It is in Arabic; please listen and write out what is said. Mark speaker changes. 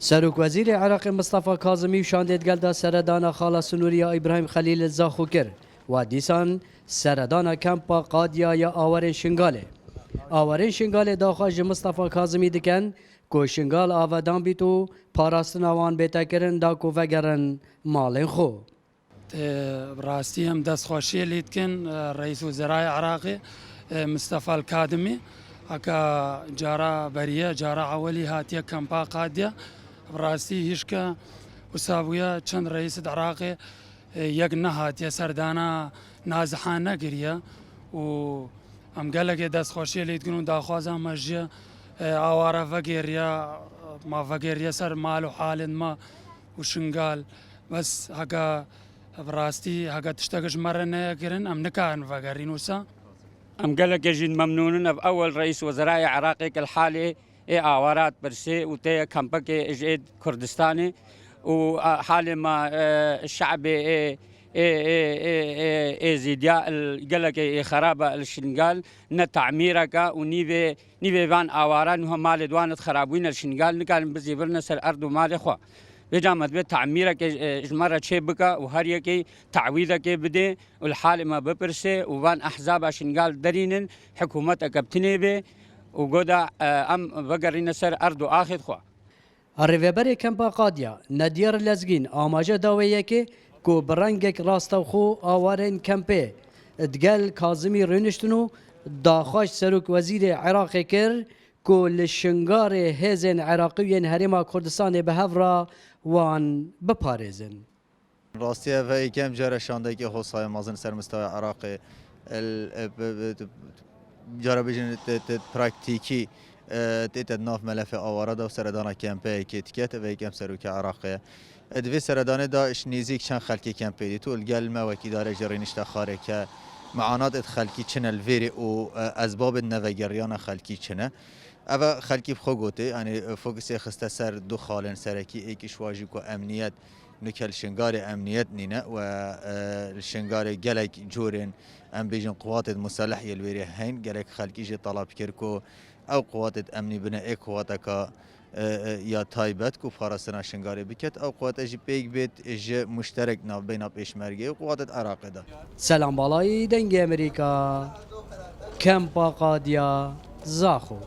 Speaker 1: سروک وزیر عراق مصطفى کاظمی و شاندید دا سردان خالا سنوریا ابراهیم خلیل زاخو کر و دیسان سردان کمپا قادیا یا آورین شنگاله. آورین شنگاله داخواج مصطفى کاظمی دکن که شنگال آودان بیتو پاراستن آوان بیتا کرن دا کو وگرن مالین خو.
Speaker 2: راستی هم دستخوشی لیدکن رئیس وزراء عراقی مصطفى الكاظمی اکا جارا بریه جارا اولی هاتیه کمپا قادیا راستی هیچکا وسابویا چند رئیس عراقی یک نهاتیه سردانا نازحانه گریه و ام گلک دستخوشی لیدکن و داخوازم مجیه آواره فقیریا سر مال و حال ما و شنگال بس هکا براستی هكا تشتغل مرة ناكرن أم نكان فقرين وسا
Speaker 3: أم قال لك جد ممنونين في أول رئيس وزراء عراقي كالحالي آوارات برسي وتي كمبك جد كردستاني وحالي ما الشعب زيديا قال لك خرابة الشنغال نتعميرك ونيفي بان آواران وهم مال دوانة خرابين الشنغال نكان بزيبرنا سر أرض مال إخوة بجامد به تعميرك مرة شبكة وهريك تعويضك بده والحال ما ببرسه وبان أحزاب شنغال درينن حكومتك بتنبه وجودا أم بقرين سر أرض آخر خوا.
Speaker 1: الريفبري كمبا قاديا ندير لزجين آماجة داوية كو برنجك راستوخو آوارين كمبي ادقال كاظمي رنشتنو داخاش سروك وزير عراق كر كو للشنغار هزن عراقيين هرما كردستان بهفرا وان بپاريزن.
Speaker 4: راستيه في كم جرى شاندك خصايا مازن سر مستوى عراقي جرى بيجن براكتيكي تتناف ملف آوارد و سردان کمپی کتکت و یکم سروک عراقی ادوی سردان دا نزیک چند خلکی کمپی دی تو الگل ما وکی داره جرینش تخاره که معانات خلکی چنه الویری و اسباب نوگریان خلکی چنه اما خلکی بخو گوته یعنی فوکسی خسته سر دو خالن سرکی ایکش واجی کو امنیت نکل شنگار امنیت نینه و شنگار گلک جورن ام بیجن قوات مسلح یلویری هین گلک خلکی جی طلب کرکو او قوات امنی بنا ای قواتک یا تایبت کو فارسنا شنگاری بکت او قوات اجی پیگ بیت اجی مشترک ناف بین پیشمرگی و قوات عراق ده.
Speaker 1: سلام بالای دنگ امریکا کمپا قادیا زاخو